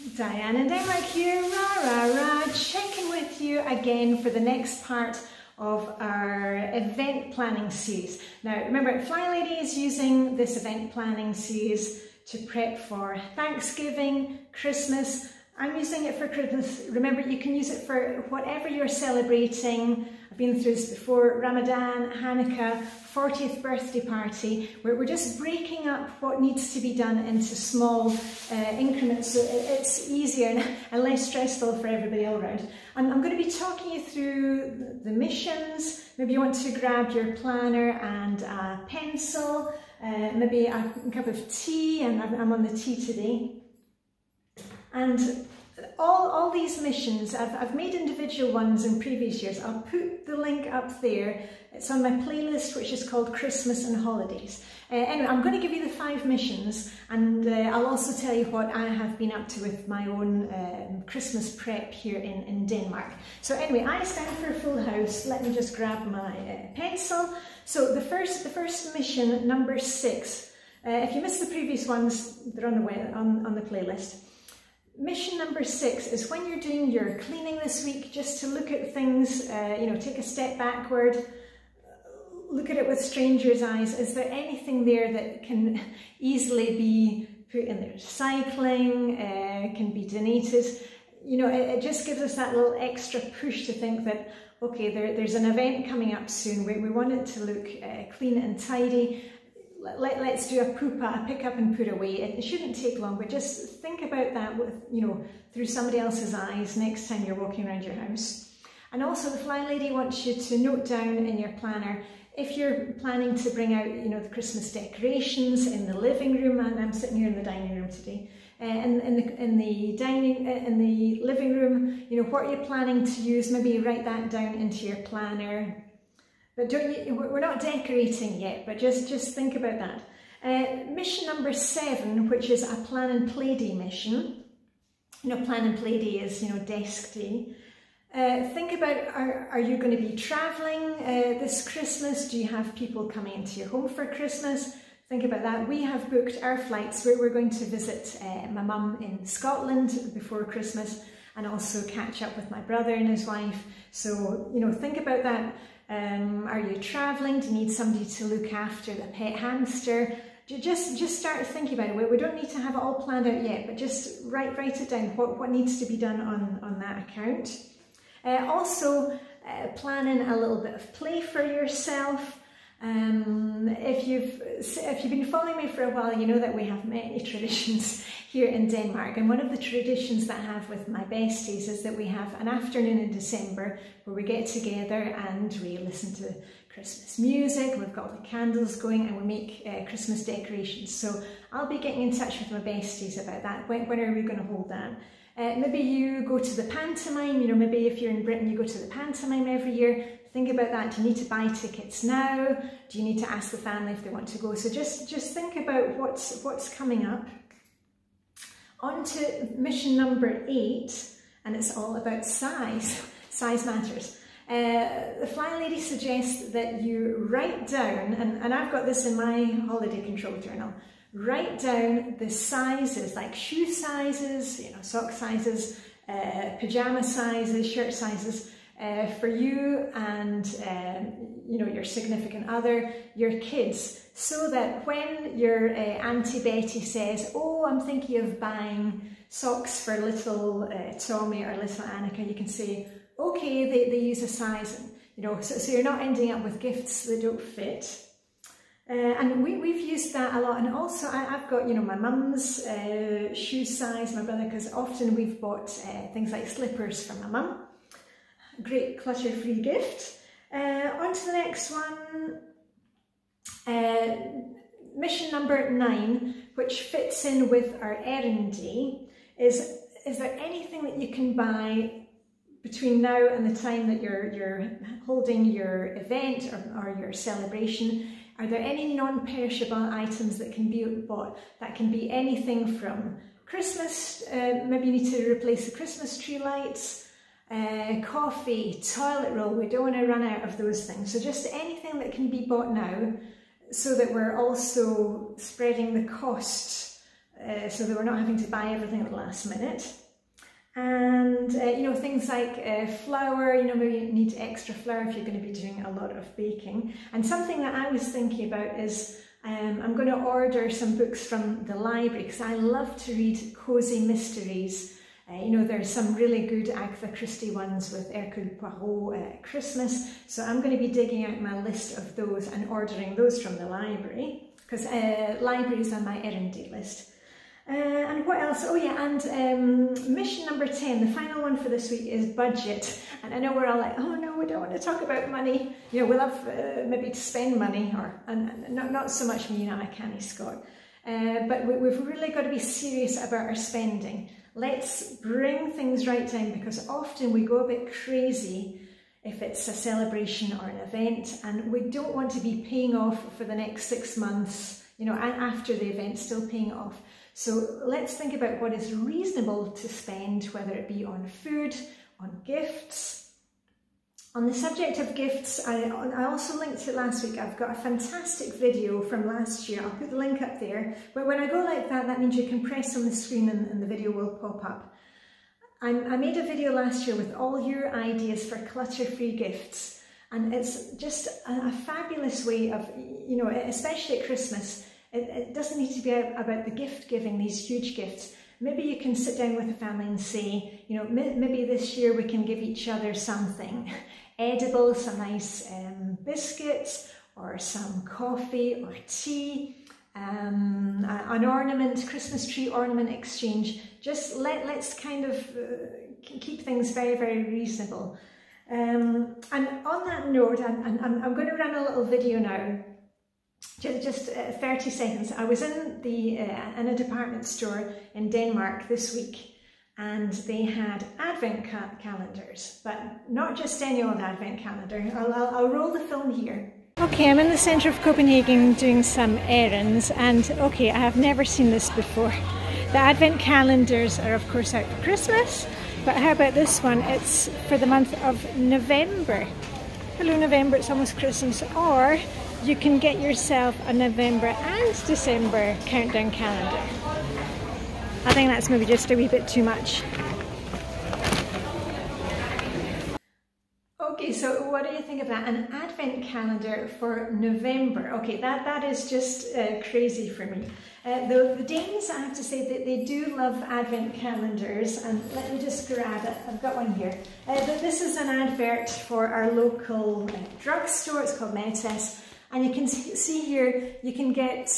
Diane and Denmark here, checking with you again for the next part of our event planning series. Now remember, Flylady is using this event planning series to prep for Thanksgiving, Christmas. I'm using it for Christmas. Remember, you can use it for whatever you're celebrating. I've been through this before: Ramadan, Hanukkah, 40th birthday party, where we're just breaking up what needs to be done into small increments, so it's easier and less stressful for everybody all around. I'm going to be talking you through the missions. Maybe you want to grab your planner and a pencil, maybe a cup of tea, and I'm on the tea today. And all these missions, I've made individual ones in previous years. I'll put the link up there. It's on my playlist, which is called Christmas and Holidays. Anyway, I'm going to give you the 5 missions, and I'll also tell you what I have been up to with my own Christmas prep here in Denmark. So anyway, I stand for a full house. Let me just grab my pencil. So the first mission, number 6. If you missed the previous ones, they're on the playlist. Mission number 6 is when you're doing your cleaning this week, just to look at things, take a step backward, look at it with stranger's eyes. Is there anything there that can easily be put in the recycling, can be donated? It just gives us that little extra push to think that, okay, there's an event coming up soon. We want it to look clean and tidy. Let's do a pick up and put away. It shouldn't take long, but just think about that with, through somebody else's eyes next time you're walking around your house. And also, the Flylady wants you to note down in your planner, if you're planning to bring out, the Christmas decorations in the living room, and I'm sitting here in the dining room today, in the living room, what you're planning to use, maybe write that down into your planner. But we're not decorating yet, but just think about that. Mission number 7, which is a plan and play day mission. Plan and play day is, desk day. Think about, are you going to be travelling this Christmas? Do you have people coming into your home for Christmas? Think about that. We have booked our flights. We're going to visit my mum in Scotland before Christmas, and also catch up with my brother and his wife. So, think about that. Are you travelling? Do you need somebody to look after the pet hamster? Just start thinking about it. We don't need to have it all planned out yet, but just write it down, what needs to be done on that account. Also, planning a little bit of play for yourself. If you've been following me for a while, you know that we have many traditions here in Denmark, and one of the traditions that I have with my besties is that we have an afternoon in December where we get together and we listen to Christmas music. We've got the candles going, and we make Christmas decorations. So I'll be getting in touch with my besties about that. When are we going to hold that? Maybe you go to the pantomime, maybe if you're in Britain you go to the pantomime every year. Think about that. Do you need to buy tickets now? Do you need to ask the family if they want to go? So just think about what's coming up. On to mission number 8, and it's all about size. Size matters. The Flylady suggests that you write down, and I've got this in my holiday control journal, write down the sizes, like shoe sizes, sock sizes, pyjama sizes, shirt sizes, for you and your significant other, your kids, so that when your Auntie Betty says, oh, I'm thinking of buying socks for little Tommy or little Annika, you can say, okay, they use a size, so you're not ending up with gifts that don't fit. And we've used that a lot, and also I've got, my mum's shoe size, my brother, because often we've bought things like slippers for my mum. Great clutter-free gift. On to the next one. Mission number 9, which fits in with our errand day, is there anything that you can buy between now and the time that you're holding your event or your celebration? Are there any non-perishable items that can be bought? That can be anything from Christmas, maybe you need to replace the Christmas tree lights, coffee, toilet roll. We don't want to run out of those things. So just anything that can be bought now, so that we're also spreading the cost so that we're not having to buy everything at the last minute. And you know, things like flour, you know, maybe you need extra flour if you're going to be doing a lot of baking. And something that I was thinking about is I'm going to order some books from the library, because I love to read cozy mysteries. You know, there's some really good Agatha Christie ones with Hercule Poirot Christmas, so I'm going to be digging out my list of those and ordering those from the library, because libraries on my errandy list. And what else? Oh yeah, and mission number 10, the final one for this week, is budget. And I know we're all like, oh no, we don't want to talk about money. You know, we love maybe to spend money, and not so much me, I'm a canny Scot. But we've really got to be serious about our spending. Let's bring things right down, because often we go a bit crazy if it's a celebration or an event, and we don't want to be paying off for the next 6 months, you know, and after the event still paying off. So let's think about what is reasonable to spend, whether it be on food, on gifts. On the subject of gifts, I also linked it last week. I've got a fantastic video from last year. I'll put the link up there. But when I go like that, that means you can press on the screen and the video will pop up. I made a video last year with all your ideas for clutter-free gifts. And it's just a fabulous way of, you know, especially at Christmas, it doesn't need to be about the gift giving, these huge gifts. Maybe you can sit down with the family and say, you know, maybe this year we can give each other something edible, some nice biscuits, or some coffee or tea, an ornament, Christmas tree ornament exchange. Just let's kind of keep things very, very reasonable. And on that note, I'm going to run a little video now. Just 30 seconds. I was in a department store in Denmark this week, and they had advent calendars, but not just any old advent calendar. I'll roll the film here. Okay, I'm in the centre of Copenhagen doing some errands, and okay, I have never seen this before. The advent calendars are of course out for Christmas, but how about this one? It's for the month of November. Hello November, it's almost Christmas. Or you can get yourself a November and December countdown calendar. I think that's maybe just a wee bit too much. Okay, so what do you think of that? An advent calendar for November. Okay, that is just crazy for me. The Danes, I have to say, that they do love advent calendars, and let me just grab it. I've got one here. This is an advert for our local drugstore. It's called Metes. And you can see here, you can get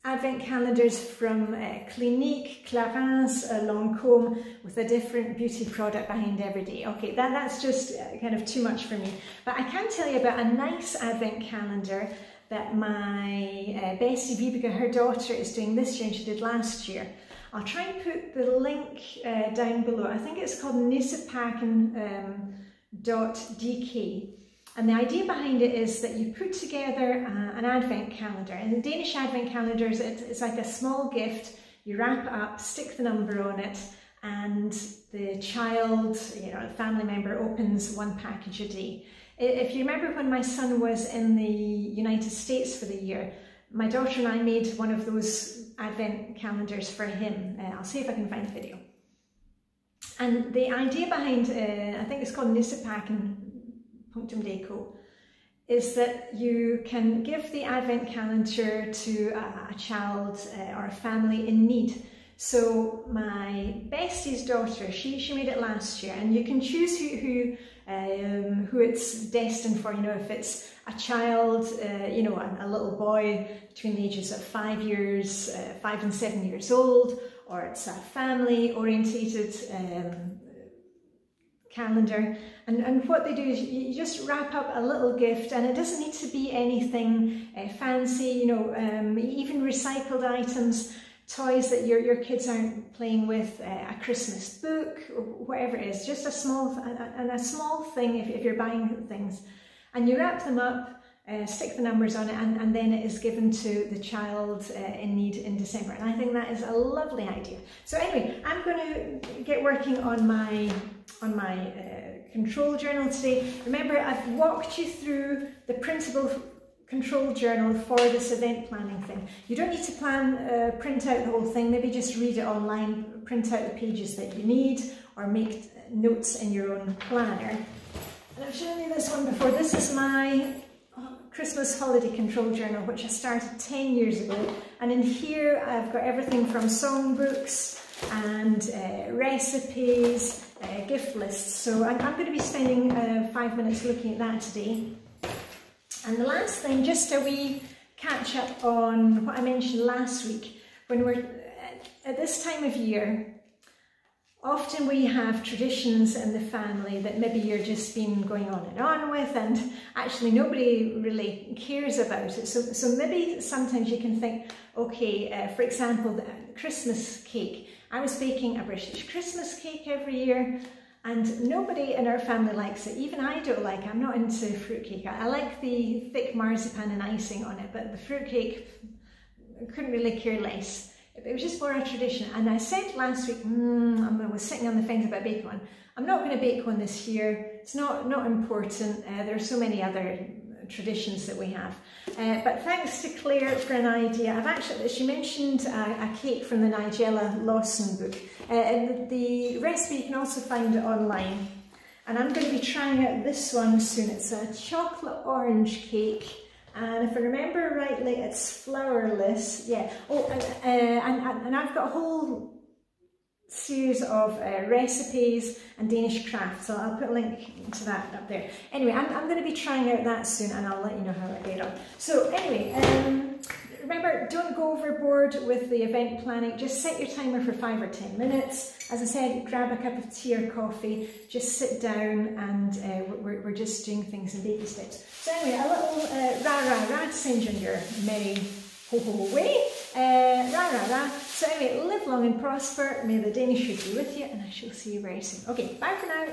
advent calendars from Clinique, Clarins, Lancôme, with a different beauty product behind every day. Okay, that's just kind of too much for me. But I can tell you about a nice advent calendar that my bestie Vibeke, her daughter, is doing this year, and she did last year. I'll try and put the link down below. I think it's called nissepakken.dk. And the idea behind it is that you put together an advent calendar. And the Danish advent calendars, it's like a small gift. You wrap it up, stick the number on it, and the child, you know, a family member, opens one package a day. If you remember when my son was in the United States for the year, my daughter and I made one of those advent calendars for him. I'll see if I can find the video. And the idea behind, I think it's called Nissepakken, is that you can give the advent calendar to a child or a family in need. So my bestie's daughter, she made it last year, and you can choose who it's destined for. You know, if it's a child, you know, a little boy between the ages of 5 and 7 years old, or it's a family orientated calendar. And what they do is you just wrap up a little gift, and it doesn't need to be anything fancy, you know, even recycled items, toys that your kids aren't playing with, a Christmas book, or whatever it is, just a small thing if you're buying things. And you wrap them up, stick the numbers on it, and then it is given to the child in need in December. And I think that is a lovely idea. So anyway, I'm going to get working on my control journal today. Remember, I've walked you through the control journal for this event planning thing. You don't need to print out the whole thing, maybe just read it online, print out the pages that you need, or make notes in your own planner. And I've shown you this one before. This is my Christmas holiday control journal, which I started 10 years ago. And in here I've got everything from songbooks and recipes, gift lists. So I'm going to be spending 5 minutes looking at that today. And the last thing, just a wee catch up on what I mentioned last week. When we're at this time of year, often we have traditions in the family that maybe you're just been going on with, and actually nobody really cares about it. So maybe sometimes you can think, okay, for example, the Christmas cake. I was baking a British Christmas cake every year, and nobody in our family likes it. Even I don't like it. I'm not into fruitcake. I like the thick marzipan and icing on it, but the fruitcake, I couldn't really care less. It was just more a tradition. And I said last week, I was sitting on the fence about baking one. I'm not going to bake one this year. It's not important. There are so many other traditions that we have. But thanks to Claire for an idea. She mentioned a cake from the Nigella Lawson book. And the recipe you can also find it online. And I'm going to be trying out this one soon. It's a chocolate orange cake. And if I remember rightly, it's flourless. Yeah. Oh, and I've got a whole series of recipes and Danish crafts, so I'll put a link to that up there. Anyway, I'm going to be trying out that soon, and I'll let you know how I get on. So anyway, remember, don't go overboard with the event planning. Just set your timer for 5 or 10 minutes. As I said, grab a cup of tea or coffee, just sit down, and we're just doing things in baby steps. So anyway, a little rah-rah-rah to send you on your merry ho-ho way. Rah-rah-rah. So anyway, live long and prosper. May the Danish be with you, and I shall see you very soon. Okay, bye for now.